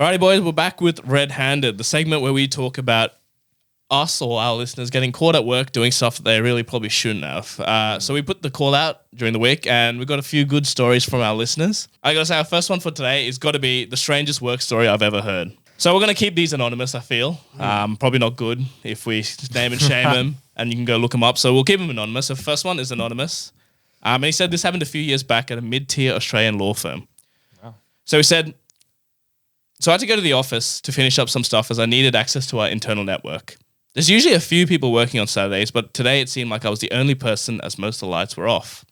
Alrighty, boys, we're back with Red Handed, the segment where we talk about us or our listeners getting caught at work doing stuff that they really probably shouldn't have. So we put the call out during the week and we got a few good stories from our listeners. I gotta say, our first one for today is got to be the strangest work story I've ever heard. So we're gonna keep these anonymous, I feel. Probably not good if we name and shame them and you can go look them up. So we'll keep them anonymous. The first one is anonymous. And he said this happened a few years back at a mid-tier Australian law firm. Wow. So he said, so I had to go to the office to finish up some stuff as I needed access to our internal network. There's usually a few people working on Saturdays, but today it seemed like I was the only person as most of the lights were off.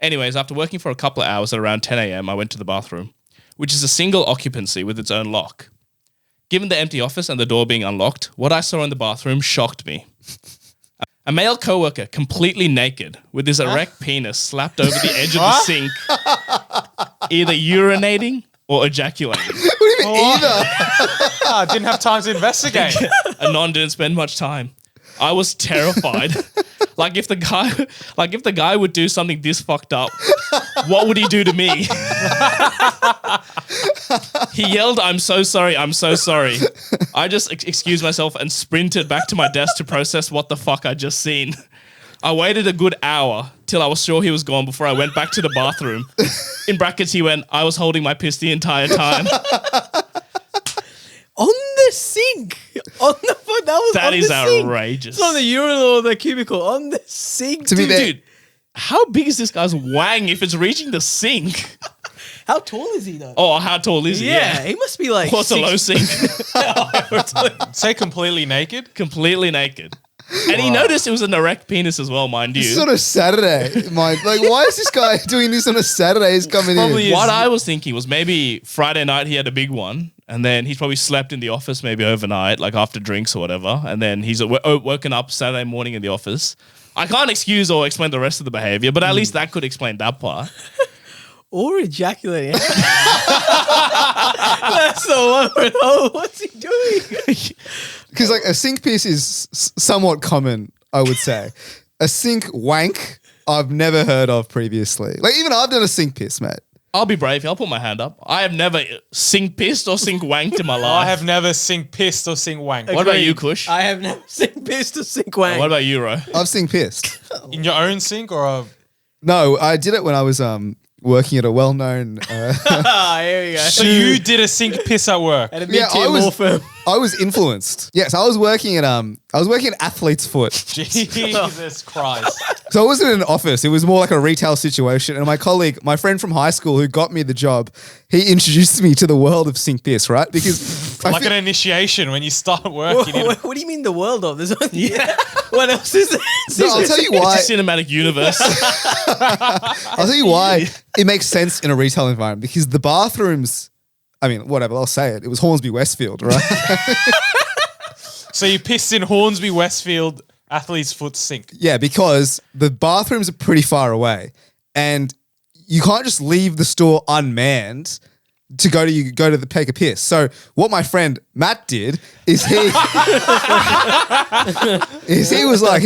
Anyways, after working for a couple of hours at around 10 a.m., I went to the bathroom, which is a single occupancy with its own lock. Given the empty office and the door being unlocked, what I saw in the bathroom shocked me. A male coworker, completely naked, with his erect penis slapped over the edge of the sink, either urinating or ejaculating. What do you mean either? I didn't have time to investigate. Anon didn't spend much time. I was terrified. Like if the guy would do something this fucked up, what would he do to me? He yelled, "I'm so sorry, I'm so sorry." I just excused myself and sprinted back to my desk to process what the fuck I just seen. I waited a good hour till I was sure he was gone before I went back to the bathroom. In brackets, he went, "I was holding my piss the entire time." On the sink. On the fuck, That is sink. outrageous. It's on the urinal or the cubicle. On the sink. To be fair, Dude, how big is this guy's wang if it's reaching the sink? How tall is he though? Oh, how tall is he? yeah, he must be like. What's a low sink? Say completely naked. Completely naked. And he noticed it was an erect penis as well, mind you. this is on a Saturday. Like, why is this guy doing this on a Saturday? He's coming Probably in. is- What I was thinking was maybe Friday night he had a big one, and then he's probably slept in the office maybe overnight, like after drinks or whatever, and then he's woken up Saturday morning in the office. I can't excuse or explain the rest of the behavior, but at least that could explain that part. Or ejaculating. That's the one. Where, oh, what's he doing? Because like a sink piss is somewhat common, I would say. A sink wank, I've never heard of previously. Like even I've done a sink piss, mate. I'll be brave. I'll put my hand up. I have never sink pissed or sink wanked in my life. I have never sink pissed or sink wanked. What about you, Kush? I have never sink pissed or sink wank. What about you, Ro? I've sink pissed. In your own sink or a... No, I did it when I was working at a well-known. Here we go. So you did a sink piss at work. At a Yeah, mid-tier law firm. I was influenced. Yes, I was working at Athlete's Foot. Jesus Christ. So it wasn't in an office. It was more like a retail situation. And my colleague, my friend from high school who got me the job, he introduced me to the world of sink piss, right? Because Like an initiation when you start working. What do you mean the world of? There's only what else is there? no, I'll tell you why. It's a cinematic universe. I'll tell you why it makes sense in a retail environment because the bathrooms, I mean, whatever, I'll say it. It was Hornsby Westfield, right? So you pissed in Hornsby Westfield Athlete's Foot sink. Yeah, because the bathrooms are pretty far away and you can't just leave the store unmanned to go to take a piss. So what my friend Matt did is he was like,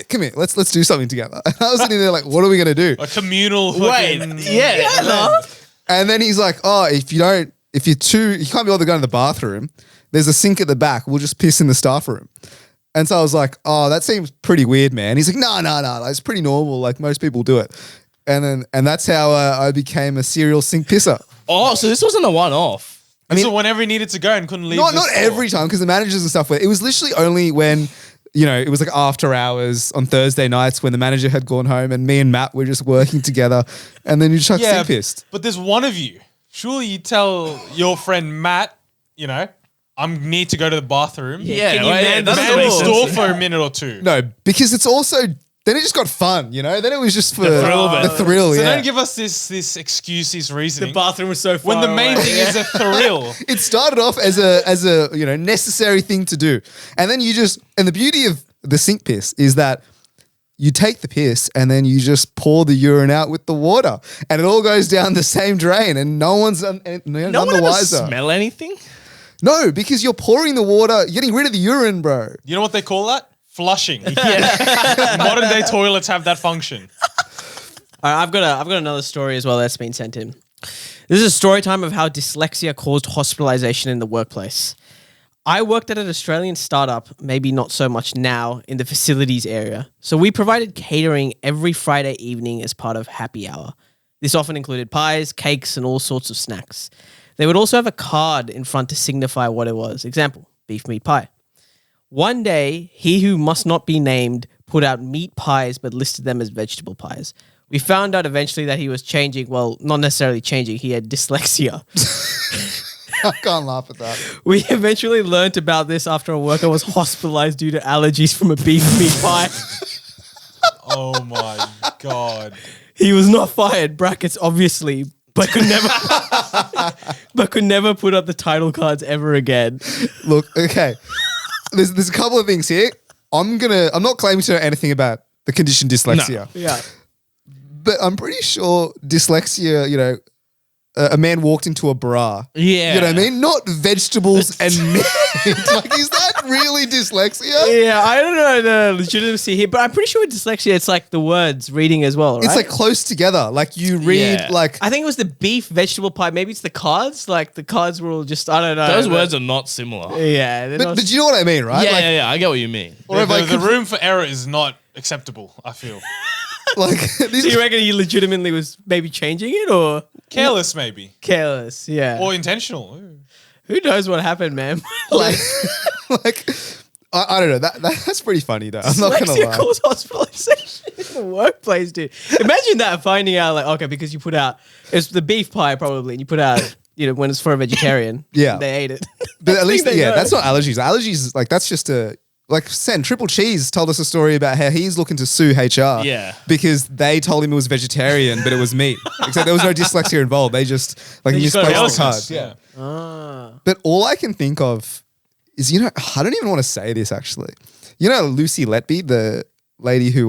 come here, let's do something together. And I was sitting there like, what are we gonna do? A communal Wait, fucking... yeah. And then he's like, oh, if you can't be able to go to the bathroom, there's a sink at the back. We'll just piss in the staff room. And so I was like, oh, that seems pretty weird, man. He's like, no, like, it's pretty normal. Like most people do it. And that's how I became a serial sink pisser. Oh, so this wasn't a one-off. I mean, so whenever he needed to go and couldn't leave Not the store. every time because the managers and stuff. It was literally only when, it was like after hours on Thursday nights when the manager had gone home and me and Matt were just working together. And then you just sink pissed. But there's one of you. Surely you tell your friend Matt, I need to go to the bathroom. Yeah, Can you well, man that the doesn't Man make the sense. store for a minute or two. No, because it's also then it just got fun, Then it was just for The thrill of it. the thrill. So yeah. don't give us this excuse, this reasoning. The bathroom was so far when the main away. thing is a thrill. It started off as a necessary thing to do, and then and the beauty of the sink piss is that you take the piss and then you just pour the urine out with the water, and it all goes down the same drain, and no one's none No the one ever wiser. smell anything? No, because you're pouring the water, you're getting rid of the urine, bro. You know what they call that? Flushing. Modern day toilets have that function. All right, I've got another story as well that's been sent in. This is a story time of how dyslexia caused hospitalization in the workplace. I worked at an Australian startup, maybe not so much now, in the facilities area. So we provided catering every Friday evening as part of happy hour. This often included pies, cakes, and all sorts of snacks. They would also have a card in front to signify what it was. Example, beef meat pie. One day, he who must not be named put out meat pies but listed them as vegetable pies. We found out eventually that he was changing, well, not necessarily changing, he had dyslexia. I can't laugh at that. We eventually learnt about this after a worker was hospitalized due to allergies from a beef meat pie. Oh my God. He was not fired, brackets obviously, but could never put up the title cards ever again. Look, okay. There's a couple of things here. I'm not claiming to know anything about the condition dyslexia. Yeah. But I'm pretty sure dyslexia, you know, a man walked into a bra. Yeah. You know what I mean? Not vegetables and meat. Like, is that really dyslexia? Yeah, I don't know the legitimacy here, but I'm pretty sure with dyslexia, it's like the words reading as well, right? It's like close together. Like you read Yeah. like I think it was the beef vegetable pie. Maybe it's the cards. Like the cards were all just, I don't know. Those words are not similar. Yeah. they're not- but you know what I mean, right? Yeah, like, yeah, I get what you mean. Or if I The could- room for error is not acceptable, I feel. like So these, you reckon he legitimately was maybe changing it or Careless, maybe. careless? Yeah. Or intentional. Who knows what happened, man? like like I don't know. That's pretty funny though. I'm not gonna Dyslexia lie. causes hospitalization in the workplace, dude. Imagine that, finding out like, okay, because you put out, it's the beef pie probably, and you put out, you know, when it's for a vegetarian. Yeah. They ate it. But at least they yeah, know. that's not allergies. Allergies like that's just a like Sen Triple Cheese told us a story about how he's looking to sue HR. Yeah. Because they told him it was vegetarian, but it was meat. Except there was no dyslexia involved. They just like They just got misplaced the card. Carelessness, yeah. But all I can think of is, you know, I don't even want to say this actually. You know Lucy Letby, the lady who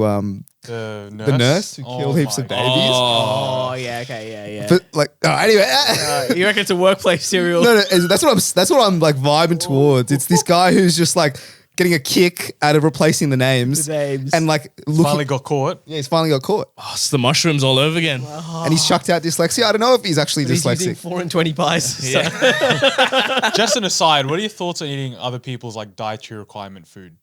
The the nurse who killed heaps my of God. babies. Oh, yeah, okay, yeah. But like anyway. You reckon it's a workplace cereal? No, that's what I'm like vibing towards. It's this guy who's just like getting a kick out of replacing the names, The names. and like looking. Finally got caught. Yeah, he's finally got caught, Oh, it's the mushrooms all over again. and he's chucked out dyslexia. I don't know if he's actually He's using dyslexic. 4 and 20 pies. Yeah. Just an aside, what are your thoughts on eating other people's like dietary requirement food?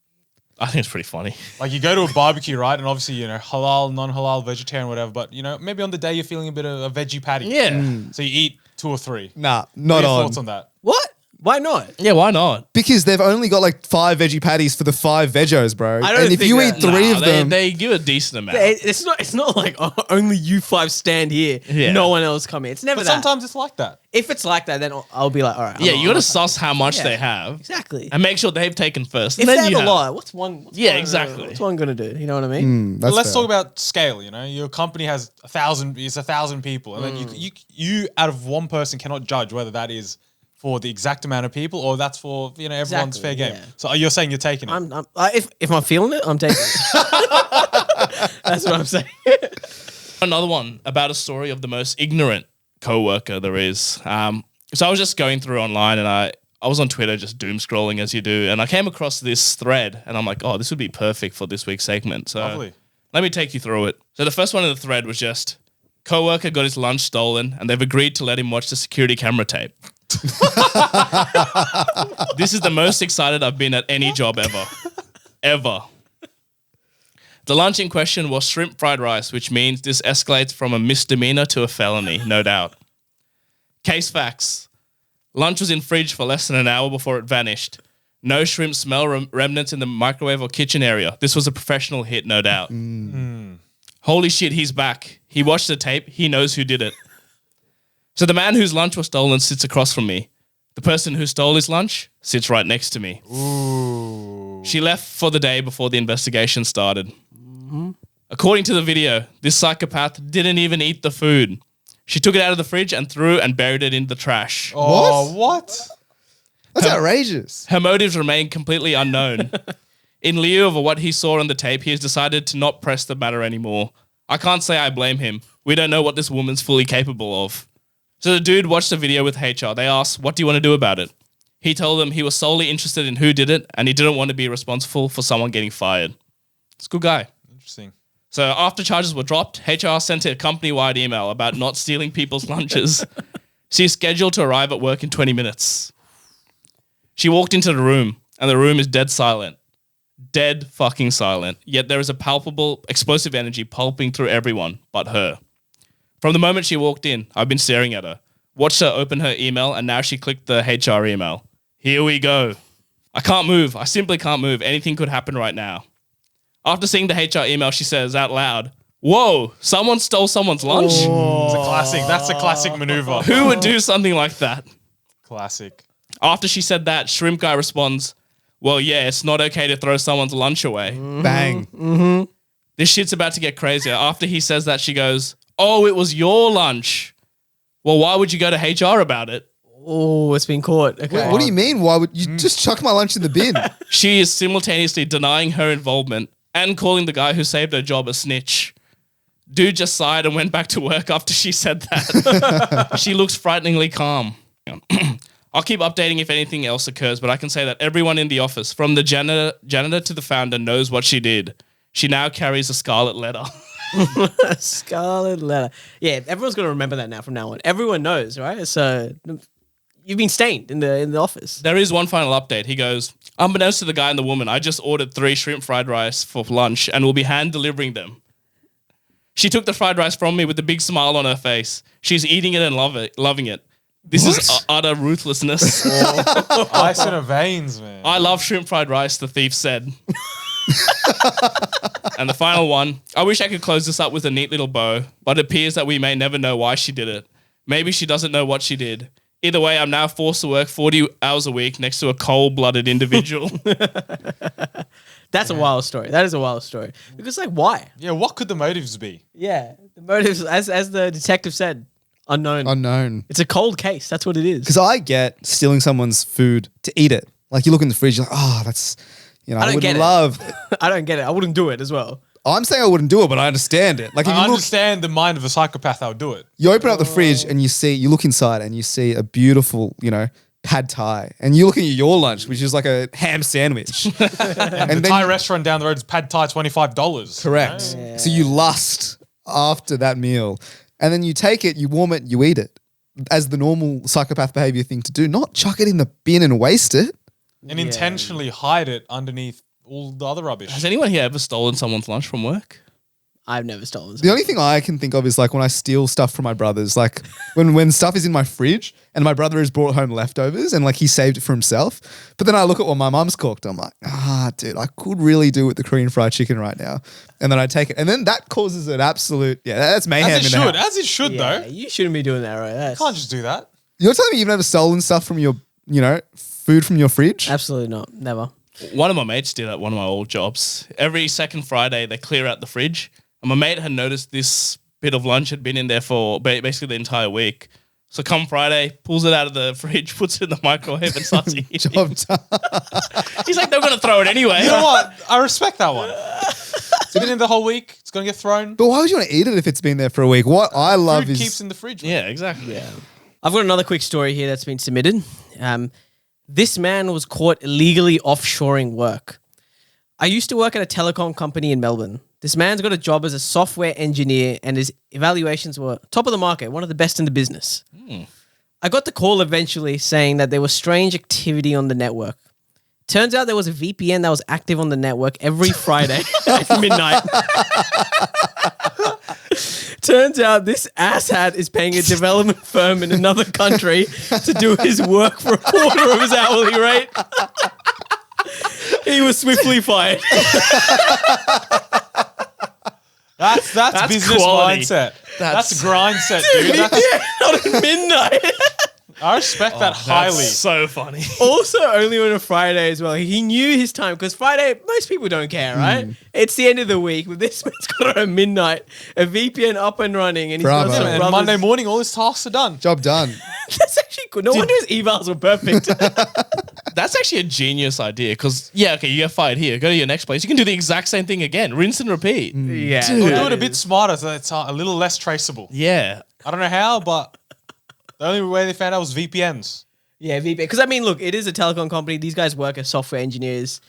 I think it's pretty funny. Like you go to a barbecue, right? And obviously, you know, halal, non-halal, vegetarian, whatever. But, you know, maybe on the day you're feeling a bit of a veggie patty. Yeah. So you eat 2 or 3. Nah, What not are your on. thoughts on that? What? Why not? Yeah, why not? Because they've only got like 5 veggie patties for the 5 vegos, bro. I don't And if think you that- eat 3 of them, They give a decent amount. It's not like only you 5 stand here, Yeah. no one else come in. It's never But that. sometimes it's like that. If it's like that, then I'll be like, all right. Yeah, I'm you not- got to suss how much Yeah. they have Exactly. and make sure they've taken first. If And they then have you a have. lot, what's one? Yeah, exactly. What's one gonna do? You know what I mean? that's Let's fair. talk about scale. You know, your company has 1,000 people, and then you out of one person cannot judge whether that is for the exact amount of people or that's for, you know, everyone's Exactly, fair game. yeah. So you're saying you're taking it. I'm if I'm feeling it, I'm taking it. That's what I'm saying. Another one about a story of the most ignorant coworker there is. So I was just going through online and I was on Twitter just doom scrolling as you do, and I came across this thread and I'm like, oh, this would be perfect for this week's segment. So Lovely. let me take you through it. So the first one in the thread was just coworker got his lunch stolen and they've agreed to let him watch the security camera tape. This is the most excited I've been at any job ever. Ever. The lunch in question was shrimp fried rice, which means this escalates from a misdemeanor to a felony, no doubt. Case facts. Lunch was in fridge for less than an hour before it vanished. No shrimp smell remnants in the microwave or kitchen area. This was a professional hit, no doubt. Holy shit, he's back. He watched the tape. He knows who did it. So the man whose lunch was stolen sits across from me. The person who stole his lunch sits right next to me. Ooh. She left for the day before the investigation started. According to the video, this psychopath didn't even eat the food. She took it out of the fridge and threw and buried it in the trash. Oh, what? That's outrageous. Her motives remain completely unknown. In lieu of what he saw on the tape, he has decided to not press the matter anymore. I can't say I blame him. We don't know what this woman's fully capable of. So the dude watched the video with HR. They asked, what do you want to do about it? He told them he was solely interested in who did it and he didn't want to be responsible for someone getting fired. It's a good guy. Interesting. So after charges were dropped, HR sent a company-wide email about not stealing people's lunches. She's scheduled to arrive at work in 20 minutes. She walked into the room, and the room is dead silent. Dead fucking silent. Yet there is a palpable, explosive energy pulping through everyone but her. From the moment she walked in, I've been staring at her. Watched her open her email, and now she clicked the HR email. Here we go. I can't move. I simply can't move. Anything could happen right now. After seeing the HR email, she says out loud, "Whoa, someone stole someone's lunch?" It's a classic. That's a classic maneuver. Who would do something like that? Classic. After she said that, Shrimp Guy responds, "Well, yeah, it's not okay to throw someone's lunch away." Bang. This shit's about to get crazier. After he says that, she goes, "Oh, it was your lunch. Well, why would you go to HR about it?" Oh, it's been caught. Okay. Wait, what do you mean? Why would you just chuck my lunch in the bin? She is simultaneously denying her involvement and calling the guy who saved her job a snitch. Dude just sighed and went back to work after she said that. She looks frighteningly calm. I'll keep updating if anything else occurs, but I can say that everyone in the office, from the janitor to the founder, knows what she did. She now carries a scarlet letter. Scarlet letter. Yeah, everyone's going to remember that now from now on. Everyone knows, right? So you've been stained in the office. There is one final update. He goes, "Unbeknownst to the guy and the woman, I just ordered 3 shrimp fried rice for lunch and will be hand delivering them. She took the fried rice from me with a big smile on her face. She's eating it and loving it. This is utter ruthlessness." Ice in her veins, man. "I love shrimp fried rice," the thief said. And the final one, "I wish I could close this up with a neat little bow, but it appears that we may never know why she did it. Maybe she doesn't know what she did. Either way, I'm now forced to work 40 hours a week next to a cold-blooded individual." That's a wild story. That is a wild story. Because, like, why? Yeah, what could the motives be? Yeah. The motives, as the detective said, unknown. Unknown. It's a cold case. That's what it is. Because I get stealing someone's food to eat it. Like you look in the fridge, you're like, oh, that's, you know, I don't would get it. love. I don't get it. I wouldn't do it as well. I'm saying I wouldn't do it, but I understand it. Like if I you look, understand the mind of a psychopath. I would do it. you open up the fridge and you look inside and you see a beautiful, you know, pad thai, and you look at your lunch, which is like a ham sandwich. And the then Thai you- restaurant down the road is pad Thai $25. Correct. So you lust after that meal, and then you take it, you warm it, you eat it, as the normal psychopath behavior thing to do. Not chuck it in the bin and waste it. And intentionally hide it underneath all the other rubbish. Has anyone here ever stolen someone's lunch from work? I've never stolen. The only thing I can think of is like when I steal stuff from my brothers, like when stuff is in my fridge and my brother has brought home leftovers and like he saved it for himself. But then I look at what my mum's cooked. I'm like, dude, I could really do with the Korean fried chicken right now. And then I take it. And then that causes an absolute, that's mayhem. As it in the should. house. As it should, Yeah, though. you shouldn't be doing that, right? That's Can't just do that. You're telling me you've never stolen stuff from your, you know, food from your fridge? absolutely not. Never. One of my mates did at one of my old jobs. Every second Friday, they clear out the fridge. And my mate had noticed this bit of lunch had been in there for basically the entire week. So come Friday, pulls it out of the fridge, puts it in the microwave and starts eating. Job done. He's like, they're going to throw it anyway. You know what? I respect that one. It's been in the whole week. It's going to get thrown. But why would you want to eat it if it's been there for a week? What I love Food is keeps in the fridge. Man. Yeah, exactly. Yeah. I've got another quick story here that's been submitted. This man was caught illegally offshoring work. I used to work at a telecom company in Melbourne. This man's got a job as a software engineer and his evaluations were top of the market, one of the best in the business. I got the call eventually saying that there was strange activity on the network. Turns out there was a VPN that was active on the network every Friday at midnight. Turns out this asshat is paying a development firm in another country to do his work for a quarter of his hourly rate. He was swiftly fired. That's business quality. mindset. That's grind set, dude. Yeah, not at midnight. I respect that highly. That's so funny. Also, only on a Friday as well. He knew his time because Friday, most people don't care, right? It's the end of the week, but this man's got it at midnight, a VPN up and running, and he's got Bravo. some And brothers. Monday morning, all his tasks are done. job done. That's actually good. No wonder his evals were perfect. That's actually a genius idea because, you get fired here. Go to your next place. You can do the exact same thing again. Rinse and repeat. Yeah. We'll that do it a bit is- smarter so it's a little less traceable. Yeah. I don't know how, but the only way they found out was VPNs. Yeah, VPN. Because, I mean, look, it is a telecom company. These guys work as software engineers.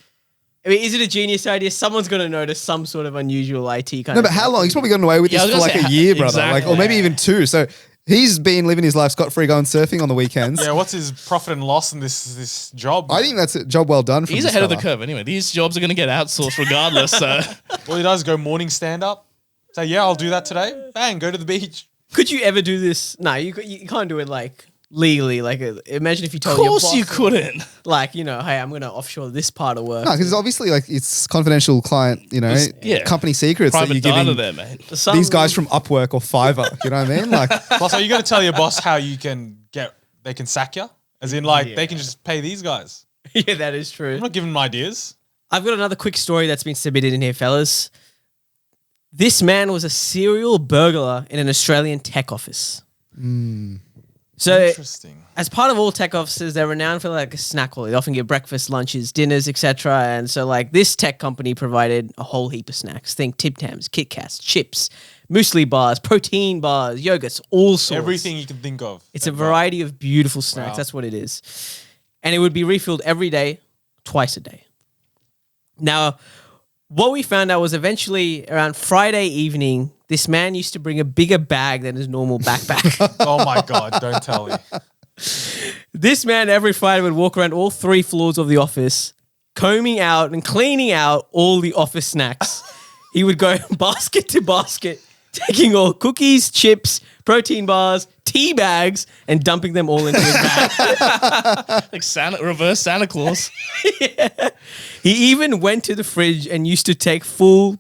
I mean, is it a genius idea? Someone's going to notice some sort of unusual IT kind No, of but how long? He's probably gotten away with Yeah, I this was for gonna like say, a year, brother. exactly. Like, or maybe even 2. So He's been living his life scot-free going surfing on the weekends. Yeah, what's his profit and loss in this job? I think that's a job well done from He's this ahead of the fella. curve anyway. These jobs are going to get outsourced regardless. So All he does is go morning stand-up. Say, yeah, I'll do that today. Bang, go to the beach. Could you ever do this? No, you can't do it like legally. Like, imagine if you told of your course boss, you couldn't. like, hey, I'm going to offshore this part of work. No, because obviously, like, it's confidential client, yeah. company secrets that Private you're data giving there, mate. Some- these guys from Upwork or Fiverr. You know what I mean? Like, Plus, are you going to tell your boss how they can sack you? As in, like, they can just pay these guys. Yeah, that is true. I'm not giving them ideas. I've got another quick story that's been submitted in here, fellas. This man was a serial burglar in an Australian tech office. So, Interesting. as part of all tech offices, they're renowned for like a snack hall. They often give breakfast, lunches, dinners, etc. And so, like, this tech company provided a whole heap of snacks. Think Tim Tams, Kit Kats, chips, muesli bars, protein bars, yogurts, all sorts. Everything you can think of. It's a variety of beautiful snacks. Wow. That's what it is. And it would be refilled every day, twice a day. Now, what we found out was eventually around Friday evening, this man used to bring a bigger bag than his normal backpack. Oh my God, don't tell me. This man every Friday would walk around all 3 floors of the office, combing out and cleaning out all the office snacks. He would go basket to basket, taking all cookies, chips, protein bars, tea bags, and dumping them all into his bag. Like reverse Santa Claus. He even went to the fridge and used to take full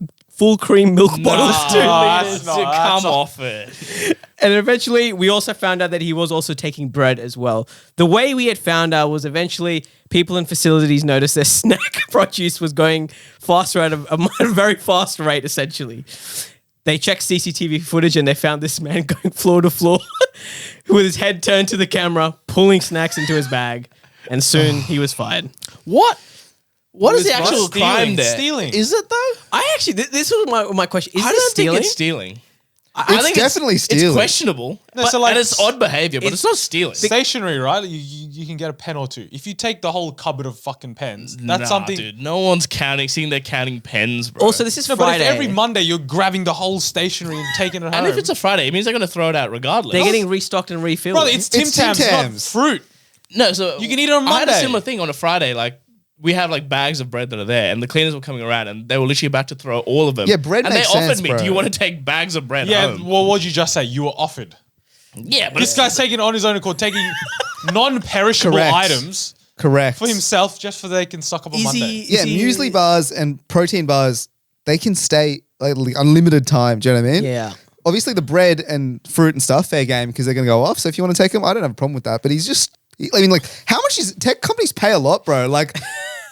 cream milk bottles Nah, 2 that's liters. not- Dude, that's come not- off it. And eventually, we also found out that he was also taking bread as well. The way we had found out was eventually people in facilities noticed their snack produce was going faster at a very fast rate, essentially. They checked CCTV footage and they found this man going floor to floor with his head turned to the camera, pulling snacks into his bag. And soon he was fired. What? What is the It's actual stealing, crime there? stealing. Is it though? I actually, this was my question. Is I this don't stealing? think it's stealing. It's think definitely It's stealing. questionable. No, so like- and it's odd behavior, but it's not stealing. Stationery, right? You can get a pen or two. If you take the whole cupboard of fucking pens, that's Nah, something. dude. No one's seeing they're counting pens, bro. Also, this is No, but if Friday. every Monday you're grabbing the whole stationery and taking it home. and if it's a Friday, it means they're going to throw it out regardless. They're getting restocked and refilled. brother, it's Tim It's Tim Tams, not Tams. fruit. no, so You can eat it on I had a Monday. similar thing on a Friday. Like we have like bags of bread that are there, and the cleaners were coming around, and they were literally about to throw all of them. Yeah, bread and makes they offered sense, me, bro. "Do you want to take bags of bread Yeah, home?" well, what'd you just say? You were offered. Yeah, but This guy's taking it on his own accord, taking non-perishable Correct. items Correct. for himself just so they can suck up on Monday. Yeah, muesli bars and protein bars, they can stay like unlimited time. Do you know what I mean? Yeah. Obviously, the bread and fruit and stuff, fair game because they're going to go off. So if you want to take them, I don't have a problem with that. But he's just, I mean, like, how much is tech companies pay a lot, bro? Like,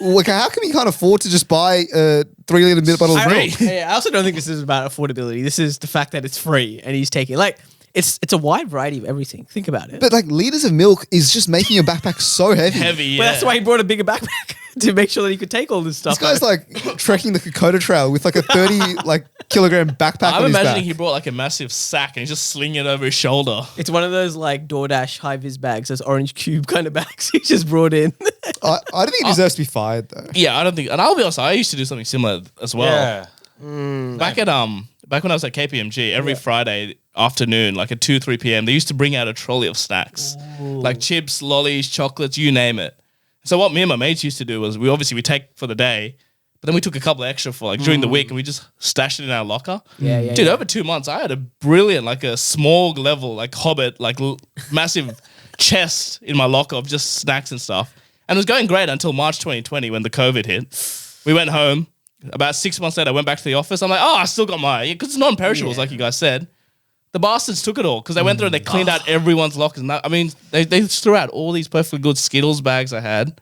how come you can't afford to just buy a 3 liter bottle of milk? I also don't think this is about affordability. This is the fact that it's free and he's taking it's a wide variety of everything. Think about it. But like liters of milk is just making your backpack so heavy. heavy. But Yeah. that's why he brought a bigger backpack to make sure that he could take all this stuff. This guy's like trekking the Kokoda Trail with like a 30 kilogram backpack I'm on his imagining back. he brought like a massive sack and he's just slinging it over his shoulder. It's one of those like DoorDash high vis bags, those orange cube kind of bags he just brought in. I don't think he deserves to be fired though. Yeah, I don't think, and I'll be honest, I used to do something similar as well. Yeah. Back when I was at KPMG, every Friday afternoon, like at 2-3 p.m., they used to bring out a trolley of snacks, like chips, lollies, chocolates, you name it. So what me and my mates used to do was we take for the day, but then we took a couple extra for like during the week and we just stashed it in our locker. Yeah. Dude, over 2 months, I had a brilliant, like a small level, like Hobbit, like massive chest in my locker of just snacks and stuff. And it was going great until March 2020 when the COVID hit. We went home. About 6 months later, I went back to the office. I'm like, I still got my, because it's non-perishables, like you guys said. The bastards took it all because they went through and they cleaned out everyone's lockers. And I mean, they threw out all these perfectly good Skittles bags I had.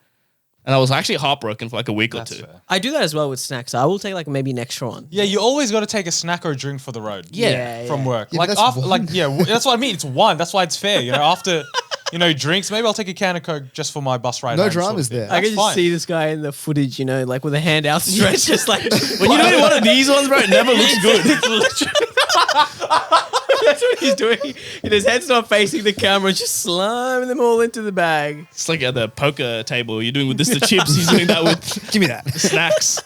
And I was actually heartbroken for like a week or two. Fair. I do that as well with snacks. I will take like maybe an extra one. Yeah, you always got to take a snack or a drink for the road. Yeah. From work. Yeah, like but that's after, one. that's what I mean. It's one. That's why it's fair. You know, after drinks, maybe I'll take a can of Coke just for my bus ride. No home sort of dramas thing. there. I That's can just fine. see this guy in the footage, like with a hand outstretched, just like When you're doing one of these ones, bro, it never looks good. That's what he's doing. And his head's not facing the camera, just slamming them all into the bag. It's like at the poker table. You're doing with this the chips. He's doing that with Give me that. snacks.